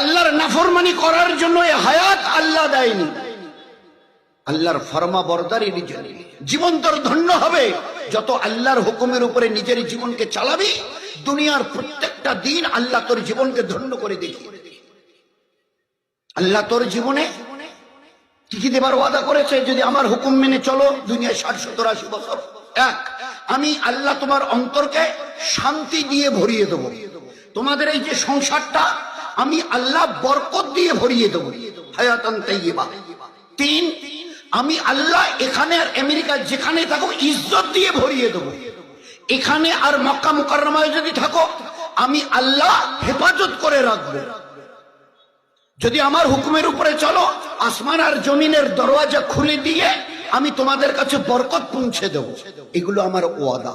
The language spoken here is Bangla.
আল্লাহর নাফরমানি করার জন্য এই হায়াত আল্লাহ দেয়নি, আল্লাহর ফরমা বরদারির জন্য। জীবন তোর ধন্য হবে যত আল্লাহর হুকুমের উপরে নিজের জীবনকে চালাবি। দুনিয়ার প্রত্যেকটা দিন আল্লাহ তোর জীবনকে ধন্য করে দেখি। আল্লাহ তোর জীবনে কি দেবার ওয়াদা করেছে, যদি আমার হুকুম মেনে চলো দুনিয়ায় 60-70-80 বছর। এক, আমি আল্লাহ তোমার অন্তরকে শান্তি দিয়ে ভরিয়ে দেবো। তোমাদের এই যে সংসারটা আমি আল্লাহ বরকত দিয়ে ভরিয়ে দেবো, হায়াতান তাইয়্যিবা। তিন, আমি আল্লাহ এখানে আর আমেরিকা যেখানে থাকো ইজ্জত দিয়ে ভরিয়ে দেবো। এখানে আর মক্কা মুকাররমায় যদি থাকো আমি আল্লাহ হেফাজত করে রাখবো। যদি আমার হুকুমের উপরে চলো আসমান আর জমিনের দরওয়াজা খুলে দিয়ে আমি তোমাদের কাছে বরকত পৌঁছে দেবো। এগুলো আমার ওয়াদা।